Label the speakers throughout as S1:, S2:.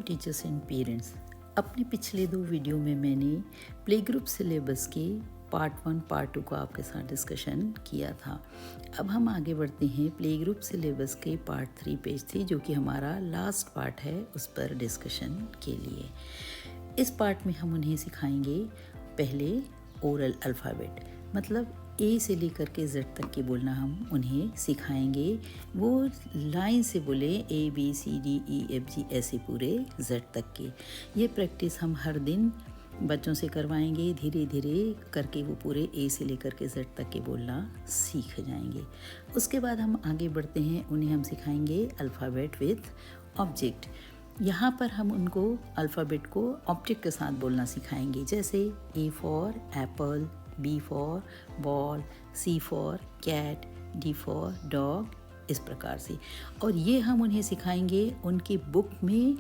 S1: Teachers and parents. अपने पिछले 2 video में मैंने प्ले ग्रुप सिलेबस के पार्ट 1 पार्ट 2 का आपके साथ डिस्कशन किया था। अब हम आगे बढ़ते हैं प्ले ग्रुप सिलेबस के पार्ट 3 पेज 3 जो कि हमारा लास्ट पार्ट है, उस पर डिस्कशन के लिए। इस पार्ट में हम उन्हें सिखाएंगे पहले ओरल अल्फ़ाबेट, मतलब ए से लेकर के जेड तक के बोलना हम उन्हें सिखाएंगे। वो लाइन से बोले ABCDEFG ऐसे पूरे जेड तक के। ये प्रैक्टिस हम हर दिन बच्चों से करवाएंगे। धीरे धीरे करके वो पूरे ए से लेकर के जेड तक के बोलना सीख जाएंगे। उसके बाद हम आगे बढ़ते हैं, उन्हें हम सिखाएंगे अल्फ़ाबेट विथ ऑब्जेक्ट। यहाँ पर हम उनको अल्फ़ाबेट को ऑब्जेक्ट के साथ बोलना सिखाएंगे, जैसे A for apple, B for ball, C for cat, D for dog, इस प्रकार से। और ये हम उन्हें सिखाएंगे उनकी बुक में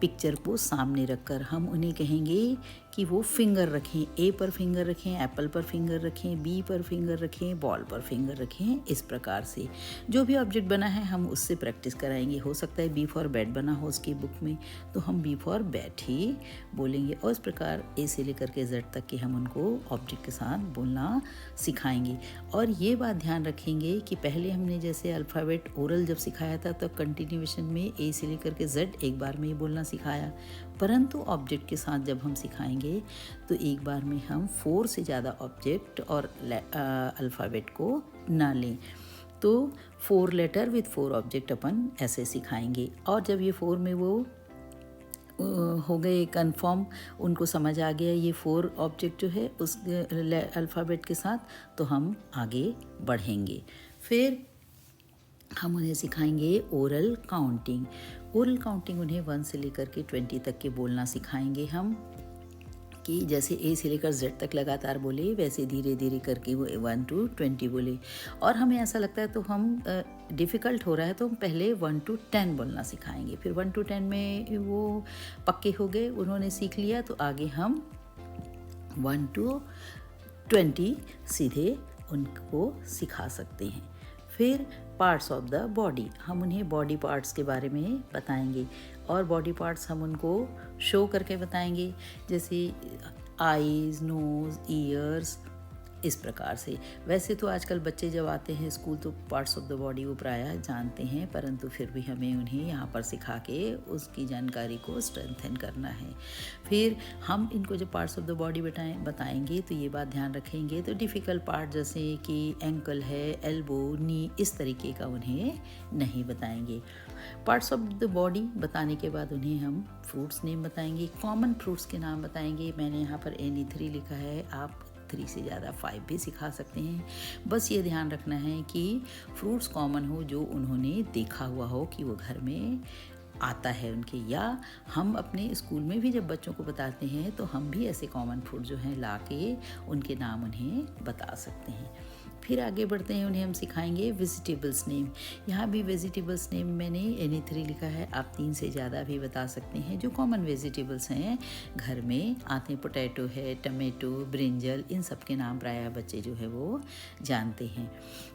S1: पिक्चर को सामने रखकर। हम उन्हें कहेंगे कि वो फिंगर रखें, A पर फिंगर रखें, एप्पल पर फिंगर रखें, B पर फिंगर रखें, बॉल पर फिंगर रखें, इस प्रकार से। जो भी ऑब्जेक्ट बना है हम उससे प्रैक्टिस कराएंगे। हो सकता है B फॉर बैट बना हो उसकी बुक में, तो हम B फॉर बैट ही बोलेंगे। और इस प्रकार A से लेकर के Z तक के हम उनको ऑब्जेक्ट के साथ बोलना सिखाएंगे। और ये बात ध्यान रखेंगे कि पहले हमने जैसे अल्फ़ाबेट ओरल जब सिखाया था तो कंटिन्यूएशन में A से लेकर के Z एक बार में ही बोलना सिखाया, परंतु ऑब्जेक्ट के साथ जब हम सिखाएंगे तो एक बार में हम 4 से ज़्यादा ऑब्जेक्ट और अल्फ़ाबेट को ना लें। तो 4 लेटर विथ 4 ऑब्जेक्ट अपन ऐसे सिखाएंगे। और जब ये 4 में वो हो गए कंफर्म, उनको समझ आ गया ये 4 ऑब्जेक्ट जो है उस अल्फ़ाबेट के साथ, तो हम आगे बढ़ेंगे। फिर हम उन्हें सिखाएंगे ओरल काउंटिंग। ओरल काउंटिंग उन्हें 1 से लेकर के 20 तक के बोलना सिखाएंगे हम, कि जैसे A से लेकर Z तक लगातार बोले वैसे धीरे धीरे करके वो 1 to 20 बोले। और हमें ऐसा लगता है तो हम डिफ़िकल्ट हो रहा है तो हम पहले 1 to 10 बोलना सिखाएंगे। फिर 1 to 10 में वो पक्के हो गए, उन्होंने सीख लिया, तो आगे हम 1 to 20 सीधे उनको सिखा सकते हैं। फिर पार्ट्स ऑफ द बॉडी, हम उन्हें बॉडी पार्ट्स के बारे में बताएंगे। और बॉडी पार्ट्स हम उनको शो करके बताएंगे, जैसे आईज़, नोज़, ईयर्स, इस प्रकार से। वैसे तो आजकल बच्चे जब आते हैं स्कूल तो पार्ट्स ऑफ द बॉडी वो प्रायः जानते हैं, परंतु फिर भी हमें उन्हें यहाँ पर सिखा के उसकी जानकारी को स्ट्रेंथन करना है। फिर हम इनको जब पार्ट्स ऑफ द बॉडी बताएंगे तो ये बात ध्यान रखेंगे, तो डिफ़िकल्ट पार्ट जैसे कि एंकल है, एल्बो, नी, इस तरीके का उन्हें नहीं बताएंगे। पार्ट्स ऑफ द बॉडी बताने के बाद उन्हें हम फ्रूट्स नेम बताएंगे, कॉमन फ्रूट्स के नाम बताएंगे। मैंने यहाँ पर any3 लिखा है, आप 3 से ज़्यादा 5 भी सिखा सकते हैं। बस ये ध्यान रखना है कि फ्रूट्स कॉमन हो, जो उन्होंने देखा हुआ हो कि वो घर में आता है उनके, या हम अपने स्कूल में भी जब बच्चों को बताते हैं तो हम भी ऐसे कॉमन फ्रूट जो हैं ला के उनके नाम उन्हें बता सकते हैं। फिर आगे बढ़ते हैं, उन्हें हम सिखाएंगे वेजिटेबल्स नेम। यहाँ भी वेजिटेबल्स नेम मैंने any3 लिखा है, आप 3 से ज़्यादा भी बता सकते हैं। जो कॉमन वेजिटेबल्स हैं घर में आते हैं, पोटैटो है, टमेटो, ब्रिंजल, इन सब के नाम प्रायः बच्चे जो है वो जानते हैं।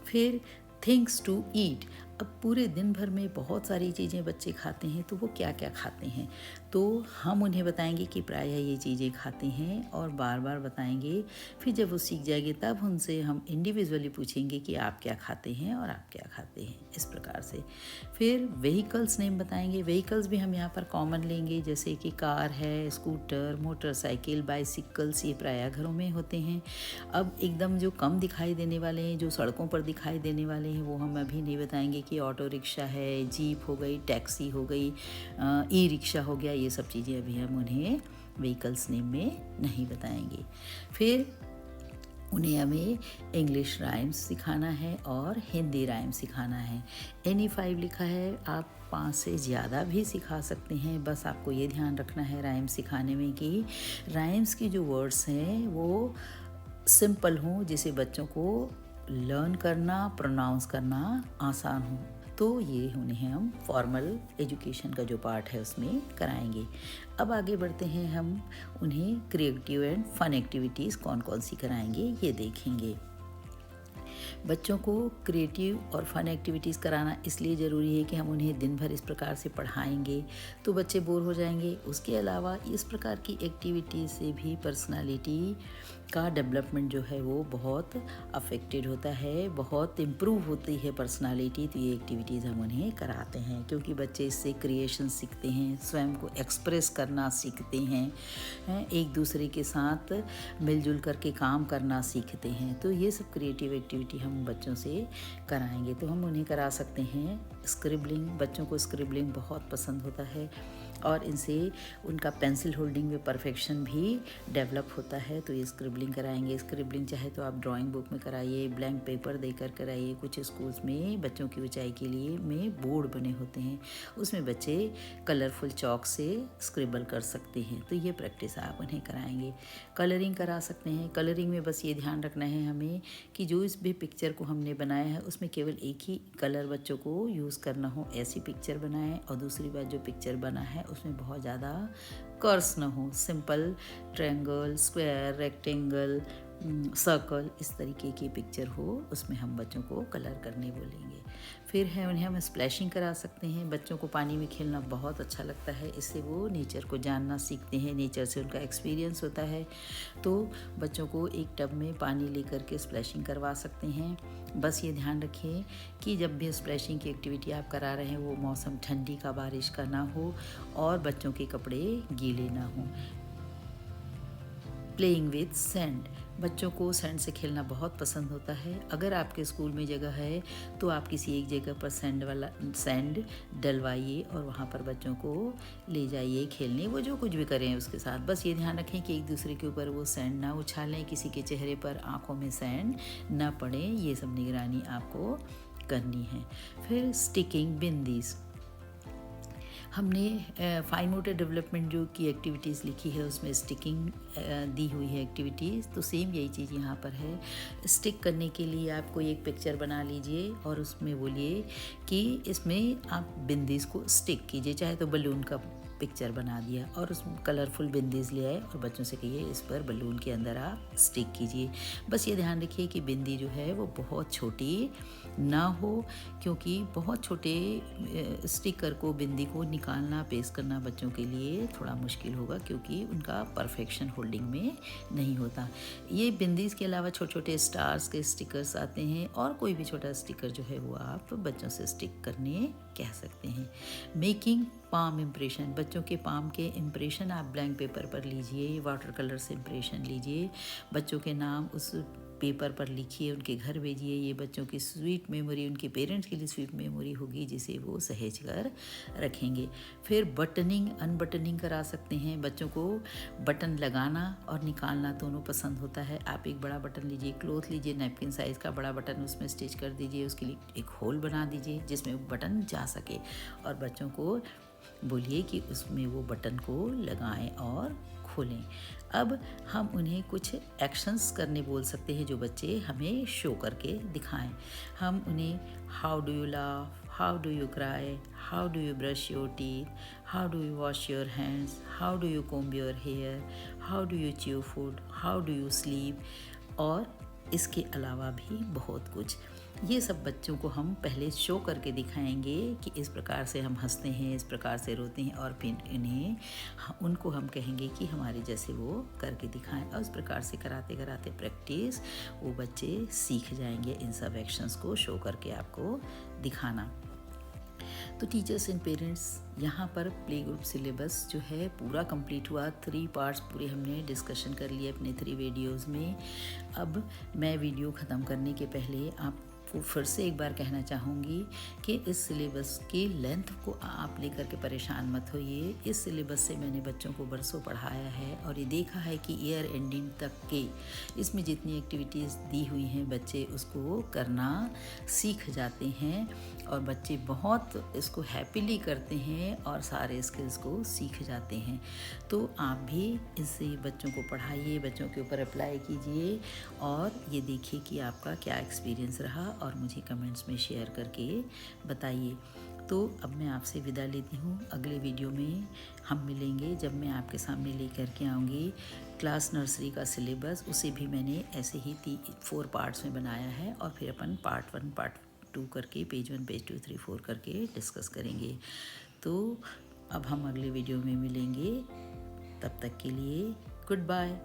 S1: फिर थिंग्स टू ईट, अब पूरे दिन भर में बहुत सारी चीज़ें बच्चे खाते हैं, तो वो क्या क्या खाते हैं, तो हम उन्हें बताएंगे कि प्रायः ये चीज़ें खाते हैं और बार बार बताएंगे। फिर जब वो सीख जाएंगे तब उनसे हम इंडिविजुअली पूछेंगे कि आप क्या खाते हैं और आप क्या खाते हैं, इस प्रकार से। फिर व्हीकल्स नेम बताएंगे। व्हीकल्स भी हम यहाँ पर कॉमन लेंगे, जैसे कि कार है, स्कूटर, मोटरसाइकिल, बाइसिकल्स, ये प्रायः घरों में होते हैं। अब एकदम जो कम दिखाई देने वाले हैं, जो सड़कों पर दिखाई देने वाले हैं, वो हम अभी नहीं बताएंगे कि ऑटो रिक्शा है, जीप हो गई, टैक्सी हो गई, ई रिक्शा हो गया, ये सब चीज़ें अभी हम उन्हें व्हीकल्स नेम में नहीं बताएंगे। फिर उन्हें हमें इंग्लिश राइम्स सिखाना है और हिंदी राइम सिखाना है। any5 लिखा है, आप 5 से ज़्यादा भी सिखा सकते हैं। बस आपको ये ध्यान रखना है राइम सिखाने में कि राइम्स की जो वर्ड्स हैं वो सिंपल हों, जिसे बच्चों को लर्न करना, प्रोनाउंस करना आसान हो। तो ये उन्हें हम फॉर्मल एजुकेशन का जो पार्ट है उसमें कराएंगे। अब आगे बढ़ते हैं, हम उन्हें क्रिएटिव एंड फन एक्टिविटीज़ कौन कौन सी कराएंगे ये देखेंगे। बच्चों को क्रिएटिव और फन एक्टिविटीज़ कराना इसलिए ज़रूरी है कि हम उन्हें दिन भर इस प्रकार से पढ़ाएंगे तो बच्चे बोर हो जाएंगे। उसके अलावा इस प्रकार की एक्टिविटीज़ से भी पर्सनालिटी का डेवलपमेंट जो है वो बहुत अफेक्टेड होता है, बहुत इम्प्रूव होती है पर्सनालिटी। तो ये एक्टिविटीज़ हम उन्हें कराते हैं क्योंकि बच्चे इससे क्रिएशन सीखते हैं, स्वयं को एक्सप्रेस करना सीखते हैं, एक दूसरे के साथ मिलजुल करके काम करना सीखते हैं। तो ये सब क्रिएटिव एक्टिविटी हम बच्चों से कराएंगे। तो हम उन्हें करा सकते हैं स्क्रिबलिंग। बच्चों को स्क्रिबलिंग बहुत पसंद होता है और इनसे उनका पेंसिल होल्डिंग में परफेक्शन भी डेवलप होता है। तो ये स्क्रिबलिंग कराएंगे। स्क्रिबलिंग चाहे तो आप ड्राइंग बुक में कराइए, ब्लैंक पेपर देकर कराइए। कुछ स्कूल्स में बच्चों की ऊंचाई के लिए में बोर्ड बने होते हैं, उसमें बच्चे कलरफुल चॉक से स्क्रिबल कर सकते हैं। तो ये प्रैक्टिस आप उन्हें कराएंगे। कलरिंग करा सकते हैं। कलरिंग में बस ये ध्यान रखना है हमें कि जो इस भी पिक्चर को हमने बनाया है उसमें केवल एक ही कलर बच्चों को यूज़ करना हो, ऐसी पिक्चर बनाएं। और दूसरी बात, जो पिक्चर बना है उसमें बहुत ज़्यादा कर्व्स ना हो, simple triangle, square, rectangle, circle, इस तरीके की पिक्चर हो, उसमें हम बच्चों को कलर करने बोलेंगे। फिर है उन्हें हम स्प्लैशिंग करा सकते हैं। बच्चों को पानी में खेलना बहुत अच्छा लगता है, इससे वो नेचर को जानना सीखते हैं, नेचर से उनका एक्सपीरियंस होता है। तो बच्चों को एक टब में पानी लेकर के स्प्लैशिंग करवा सकते हैं। बस ये ध्यान रखें कि जब भी स्प्लैशिंग की एक्टिविटी आप करा रहे हैं वो मौसम ठंडी का, बारिश का ना हो और बच्चों के कपड़े गीले ना हों। प्लेइंग विथ सैंड, बच्चों को सैंड से खेलना बहुत पसंद होता है। अगर आपके स्कूल में जगह है तो आप किसी एक जगह पर सैंड डलवाइए और वहाँ पर बच्चों को ले जाइए खेलने। वो जो कुछ भी करें उसके साथ, बस ये ध्यान रखें कि एक दूसरे के ऊपर वो सैंड ना उछालें, किसी के चेहरे पर, आँखों में सैंड ना पड़े। ये सब निगरानी आपको करनी है। फिर स्टिकिंग बिंदीज, हमने फाइन मोटर डेवलपमेंट जो की एक्टिविटीज़ लिखी है उसमें स्टिकिंग दी हुई है एक्टिविटीज़। तो सेम यही चीज़ यहाँ पर है। स्टिक करने के लिए आप कोई एक पिक्चर बना लीजिए और उसमें बोलिए कि इसमें आप बिंदीज़ को स्टिक कीजिए। चाहे तो बलून का पिक्चर बना दिया और उसमें कलरफुल बिंदीज़ ले आए और बच्चों से कहिए इस पर बलून के अंदर आप स्टिक कीजिए। बस ये ध्यान रखिए कि बिंदी जो है वो बहुत छोटी ना हो, क्योंकि बहुत छोटे स्टिकर को, बिंदी को निकालना, पेस्ट करना बच्चों के लिए थोड़ा मुश्किल होगा क्योंकि उनका परफेक्शन होल्डिंग में नहीं होता। ये बिंदीज़ के अलावा छोटे छोटे स्टार्स के स्टिकर्स आते हैं और कोई भी छोटा स्टिकर जो है वो आप बच्चों से स्टिक करने कह सकते हैं। मेकिंग पाम इम्प्रेशन, बच्चों के पाम के इम्प्रेशन आप ब्लैंक पेपर पर लीजिए, वाटर कलर से इम्प्रेशन लीजिए, बच्चों के नाम उस पेपर पर लिखिए, उनके घर भेजिए। ये बच्चों की स्वीट मेमोरी, उनके पेरेंट्स के लिए स्वीट मेमोरी होगी जिसे वो सहेज कर रखेंगे। फिर बटनिंग, अनबटनिंग करा सकते हैं। बच्चों को बटन लगाना और निकालना दोनों पसंद होता है। आप एक बड़ा बटन लीजिए, क्लॉथ लीजिए, नैपकिन साइज़ का बड़ा बटन, उसमें स्टिच कर दीजिए, उसके लिए एक होल बना दीजिए जिसमें बटन जा सके और बच्चों को बोलिए कि उसमें वो बटन को लगाएं और खोलें। अब हम उन्हें कुछ एक्शंस करने बोल सकते हैं जो बच्चे हमें शो करके दिखाएं। हम उन्हें how do you laugh, how do you cry, how do you brush your teeth, how do you wash your hands, how do you comb your hair, how do you chew food, how do you sleep, और इसके अलावा भी बहुत कुछ। ये सब बच्चों को हम पहले शो करके दिखाएंगे कि इस प्रकार से हम हंसते हैं, इस प्रकार से रोते हैं, और फिर उनको हम कहेंगे कि हमारे जैसे वो करके दिखाएं। और इस प्रकार से कराते कराते प्रैक्टिस वो बच्चे सीख जाएंगे इन सब एक्शंस को शो करके आपको दिखाना। तो टीचर्स एंड पेरेंट्स, यहाँ पर प्ले ग्रुप सिलेबस जो है पूरा कंप्लीट हुआ। 3 पार्ट्स पूरे हमने डिस्कशन कर लिए अपने 3 वीडियोज़ में। अब मैं वीडियो ख़त्म करने के पहले आपको फिर से एक बार कहना चाहूँगी कि इस सिलेबस की लेंथ को आप लेकर के परेशान मत होइए। इस सिलेबस से मैंने बच्चों को बरसों पढ़ाया है और ये देखा है कि ईयर एंडिंग तक के इसमें जितनी एक्टिविटीज़ दी हुई हैं बच्चे उसको करना सीख जाते हैं और बच्चे बहुत इसको हैप्पीली करते हैं और सारे स्किल्स को सीख जाते हैं। तो आप भी इससे बच्चों को पढ़ाइए, बच्चों के ऊपर अप्लाई कीजिए और ये देखिए कि आपका क्या एक्सपीरियंस रहा और मुझे कमेंट्स में शेयर करके बताइए। तो अब मैं आपसे विदा लेती हूँ। अगले वीडियो में हम मिलेंगे जब मैं आपके सामने लेकर के आऊँगी क्लास नर्सरी का सिलेबस। उसे भी मैंने ऐसे ही 4 पार्ट्स में बनाया है और फिर अपन पार्ट 1 पार्ट 2 करके पेज 1 पेज 2 3 4 करके डिस्कस करेंगे। तो अब हम अगले वीडियो में मिलेंगे, तब तक के लिए गुड बाय।